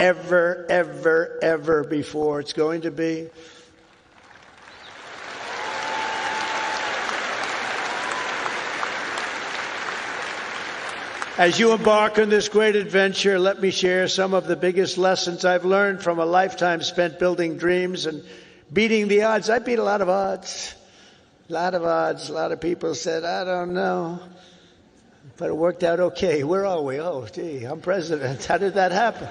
ever, ever, ever before. It's going to be. As you embark on this great adventure, let me share some of the biggest lessons I've learned from a lifetime spent building dreams and beating the odds. I beat a lot of odds. A lot of odds. A lot of people said, I don't know. But it worked out okay. Where are we? Oh, gee, I'm president. How did that happen?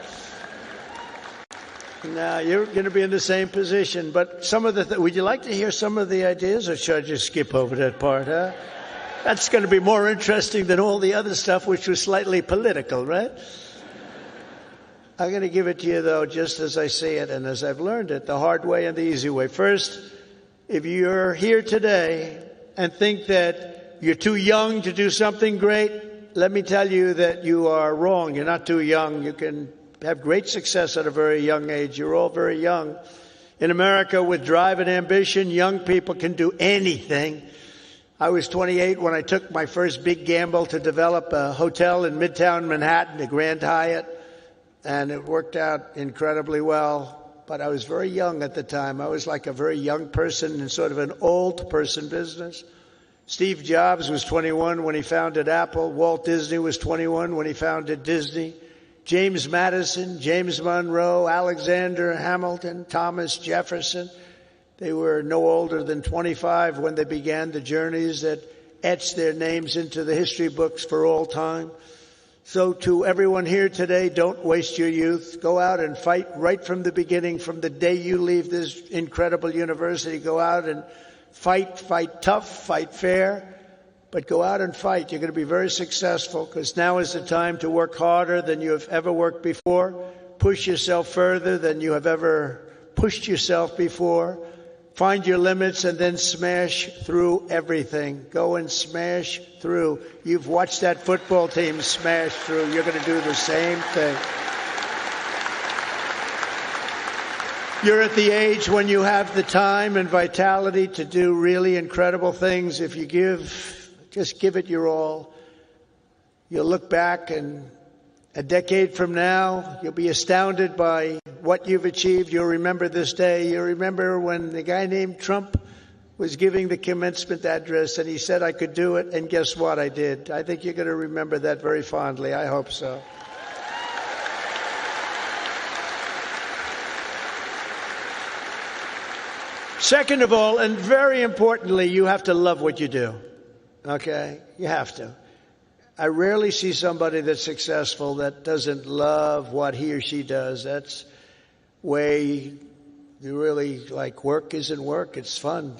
Now, you're going to be in the same position. But some of the would you like to hear some of the ideas, or should I just skip over that part, huh? That's going to be more interesting than all the other stuff, which was slightly political, right? I'm going to give it to you, though, just as I see it and as I've learned it, the hard way and the easy way. First, if you're here today and think that you're too young to do something great, let me tell you that you are wrong. You're not too young. You can have great success at a very young age. You're all very young. In America, with drive and ambition, young people can do anything. I was 28 when I took my first big gamble to develop a hotel in Midtown Manhattan, the Grand Hyatt, and it worked out incredibly well. But I was very young at the time. I was like a very young person in sort of an old person business. Steve Jobs was 21 when he founded Apple. Walt Disney was 21 when he founded Disney. James Madison, James Monroe, Alexander Hamilton, Thomas Jefferson. They were no older than 25 when they began the journeys that etched their names into the history books for all time. So to everyone here today, don't waste your youth. Go out and fight right from the beginning, from the day you leave this incredible university. Go out and fight tough, fight fair, but go out and fight. You're going to be very successful, because now is the time to work harder than you have ever worked before. Push yourself further than you have ever pushed yourself before. Find your limits and then smash through everything. Go and smash through. You've watched that football team smash through. You're going to do the same thing. You're at the age when you have the time and vitality to do really incredible things. If you just give it your all. You'll look back, and a decade from now, you'll be astounded by what you've achieved. You'll remember this day. You'll remember when the guy named Trump was giving the commencement address and he said I could do it, and guess what? I did. I think you're going to remember that very fondly. I hope so. Second of all, and very importantly, you have to love what you do. Okay? You have to. I rarely see somebody that's successful that doesn't love what he or she does. That's way you really like. Work isn't work. It's fun.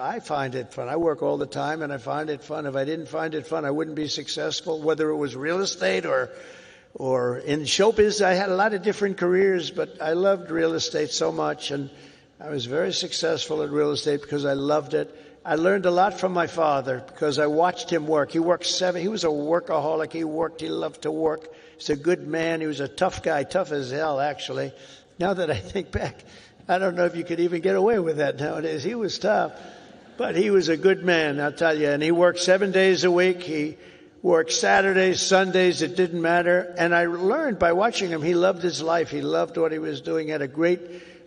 I find it fun. I work all the time and I find it fun. If I didn't find it fun, I wouldn't be successful, whether it was real estate or in showbiz. I had a lot of different careers, but I loved real estate so much, and I was very successful at real estate because I loved it. I learned a lot from my father because I watched him work. He worked he was a workaholic. He loved to work. He's a good man. He was a tough guy, tough as hell, actually. Now that I think back, I don't know if you could even get away with that nowadays. He was tough, but he was a good man, I'll tell you. And he worked 7 days a week. He worked Saturdays, Sundays. It didn't matter. And I learned by watching him, he loved his life. He loved what he was doing. He had a great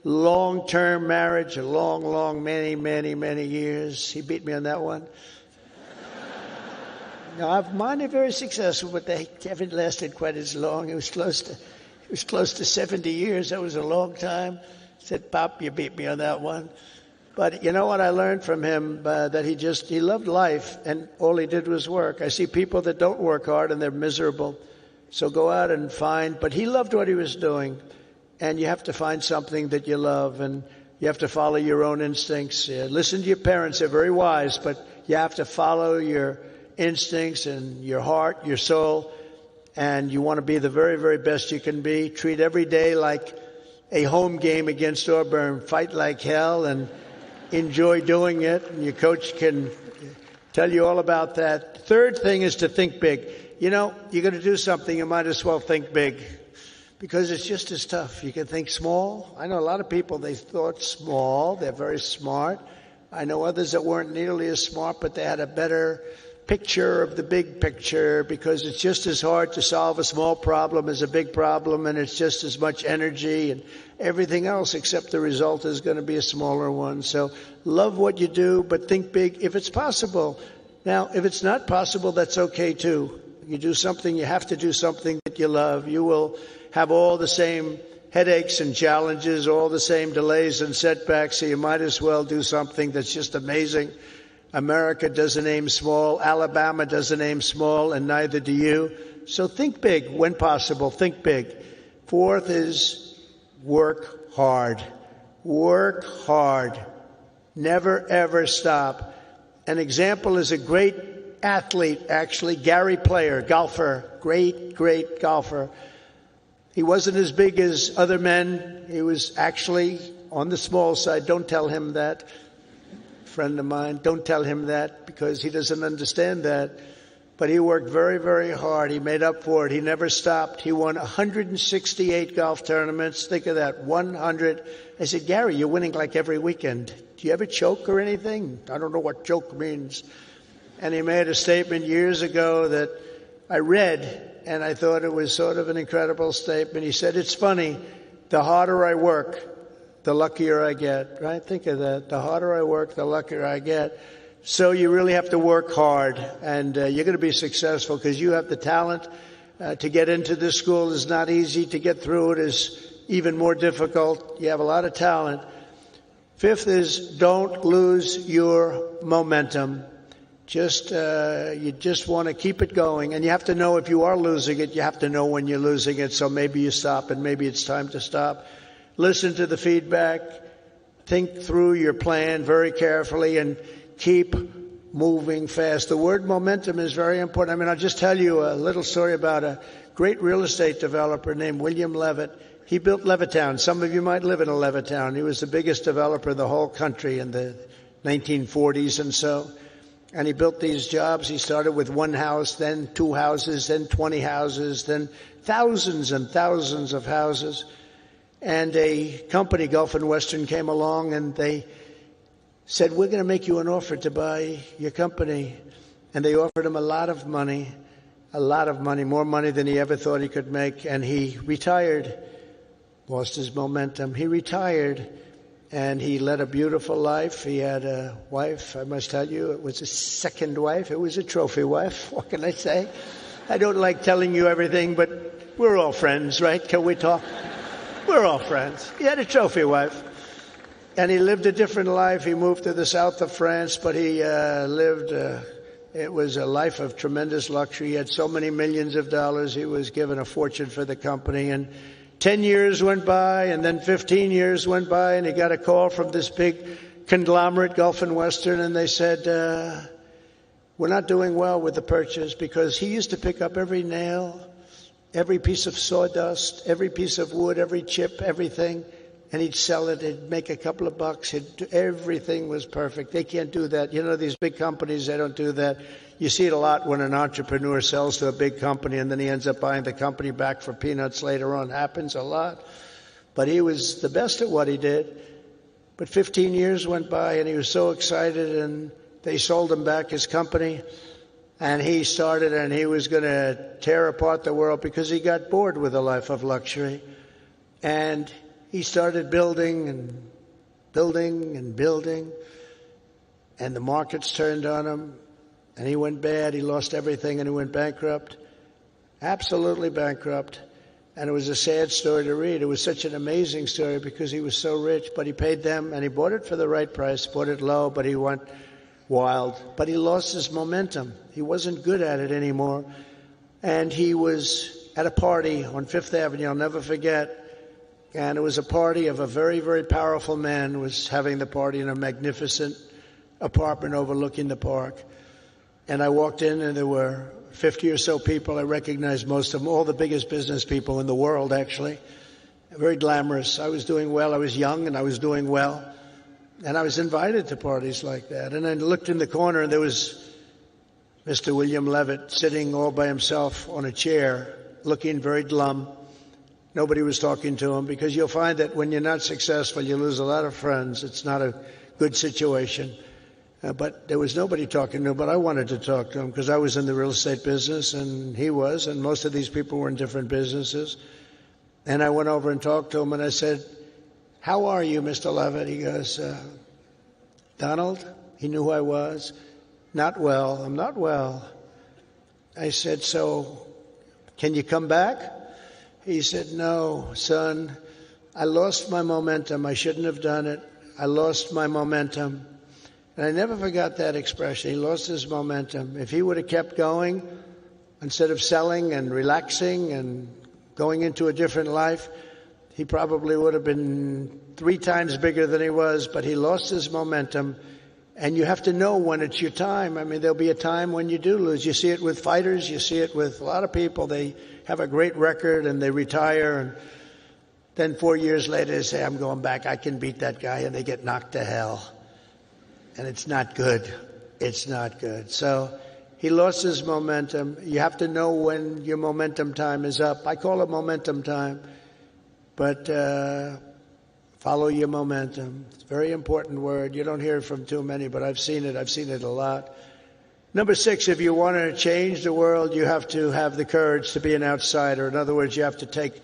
long-term marriage, a long, many years. He beat me on that one. No, mine are very successful, but they haven't lasted quite as long. It was close to 70 years. That was a long time. I said, Pop, you beat me on that one. But you know what I learned from him? That he loved life, and all he did was work. I see people that don't work hard and they're miserable. So go out and find. But he loved what he was doing. And you have to find something that you love, and you have to follow your own instincts. Listen to your parents. They're very wise, but you have to follow your instincts and your heart, your soul, and you want to be the very, very best you can be. Treat every day like a home game against Auburn. Fight like hell and enjoy doing it, and your coach can tell you all about that. Third thing is to think big. You know, you're going to do something, you might as well think big, because it's just as tough. You can think small. I know a lot of people, they thought small. They're very smart. I know others that weren't nearly as smart, but they had a better picture of the big picture, because it's just as hard to solve a small problem as a big problem, and it's just as much energy and everything else, except the result is going to be a smaller one. So love what you do, but think big if it's possible. Now, if it's not possible, that's okay too. You do something, you have to do something that you love. You will have all the same headaches and challenges, all the same delays and setbacks, so you might as well do something that's just amazing. America doesn't aim small, Alabama doesn't aim small, and neither do you. So think big when possible, think big. Fourth is work hard. Work hard. Never, ever stop. An example is a great athlete, actually, Gary Player, golfer, great golfer. He wasn't as big as other men. He was actually on the small side. Don't tell him that. Friend of mine, don't tell him that, because he doesn't understand that. But he worked very, very hard. He made up for it. He never stopped. He won 168 golf tournaments. Think of that, 100. I said, Gary, you're winning like every weekend. Do you ever choke or anything? I don't know what choke means. And he made a statement years ago that I read, and I thought it was sort of an incredible statement. He said, it's funny, the harder I work, the luckier I get, right? Think of that. The harder I work, the luckier I get. So you really have to work hard, and you're going to be successful because you have the talent. To get into this school is not easy. To get through it is even more difficult. You have a lot of talent. Fifth is don't lose your momentum. You just want to keep it going. And you have to know if you are losing it, you have to know when you're losing it. So maybe you stop, and maybe it's time to stop. Listen to the feedback. Think through your plan very carefully and keep moving fast. The word momentum is very important. I mean, I'll just tell you a little story about a great real estate developer named William Levitt. He built Levittown. Some of you might live in a Levittown. He was the biggest developer in the whole country in the 1940s and so. And he built these jobs. He started with one house, then 2 houses, then 20 houses, then thousands and thousands of houses. And a company, Gulf and Western, came along and they said, we're going to make you an offer to buy your company. And they offered him a lot of money, more money than he ever thought he could make. And he retired, lost his momentum. He retired, and he led a beautiful life. He had a wife, I must tell you, it was a second wife. It was a trophy wife. What can I say? I don't like telling you everything, but we're all friends, right? Can we talk? We're all friends. He had a trophy wife. And he lived a different life. He moved to the south of France, but he it was a life of tremendous luxury. He had so many millions of dollars. He was given a fortune for the company. And 10 years went by, and then 15 years went by, and he got a call from this big conglomerate, Gulf and Western, and they said, we're not doing well with the purchase, because he used to pick up every nail, every piece of sawdust, every piece of wood, every chip, everything, and he'd sell it. He'd make a couple of bucks. Everything was perfect. They can't do that. You know, these big companies, they don't do that. You see it a lot when an entrepreneur sells to a big company and then he ends up buying the company back for peanuts later on. Happens a lot. But he was the best at what he did. But 15 years went by and he was so excited, and they sold him back his company. And he started, and he was going to tear apart the world because he got bored with a life of luxury. And he started building and building and building. And the markets turned on him. And he went bad. He lost everything, and he went bankrupt. Absolutely bankrupt. And it was a sad story to read. It was such an amazing story because he was so rich. But he paid them, and he bought it for the right price, bought it low, but he went wild. But he lost his momentum. He wasn't good at it anymore. And he was at a party on Fifth Avenue, I'll never forget. And it was a party of a very, very powerful man who was having the party in a magnificent apartment overlooking the park. And I walked in, and there were 50 or so people. I recognized most of them, all the biggest business people in the world, actually. Very glamorous. I was doing well. I was young, and I was doing well. And I was invited to parties like that. And I looked in the corner, and there was Mr. William Levitt sitting all by himself on a chair, looking very glum. Nobody was talking to him, because you'll find that when you're not successful, you lose a lot of friends. It's not a good situation. But there was nobody talking to him, but I wanted to talk to him because I was in the real estate business and he was, and most of these people were in different businesses. And I went over and talked to him and I said, "How are you, Mr. Levitt?" He goes, "Donald," he knew who I was, "Not well, I'm not well." I said, "So can you come back?" He said, "No, son, I lost my momentum. I shouldn't have done it. I lost my momentum." And I never forgot that expression. He lost his momentum. If he would have kept going, instead of selling and relaxing and going into a different life, he probably would have been 3 times bigger than he was, but he lost his momentum. And you have to know when it's your time. I mean, there'll be a time when you do lose. You see it with fighters. You see it with a lot of people. They have a great record and they retire. And then 4 years later, they say, "I'm going back. I can beat that guy." And they get knocked to hell. And it's not good. It's not good. So he lost his momentum. You have to know when your momentum time is up. I call it momentum time. But follow your momentum. It's a very important word. You don't hear it from too many, but I've seen it. I've seen it a lot. Number 6, if you want to change the world, you have to have the courage to be an outsider. In other words, you have to take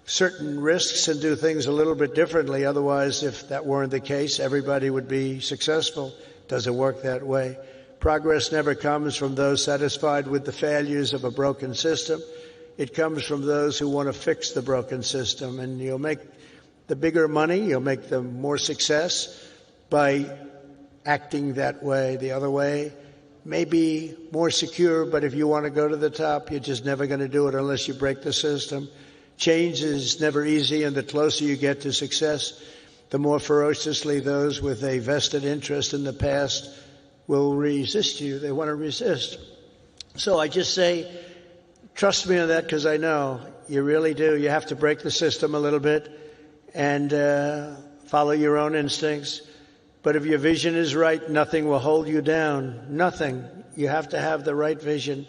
certain risks and do things a little bit differently. Otherwise, if that weren't the case, everybody would be successful. It doesn't work that way. Progress never comes from those satisfied with the failures of a broken system. It comes from those who want to fix the broken system. And you'll make the bigger money, you'll make the more success by acting that way. The other way may be more secure, but if you want to go to the top, you're just never going to do it unless you break the system. Change is never easy, and the closer you get to success, the more ferociously those with a vested interest in the past will resist you. They want to resist. So I just say, trust me on that, because I know you really do. You have to break the system a little bit and follow your own instincts. But if your vision is right, nothing will hold you down. Nothing. You have to have the right vision.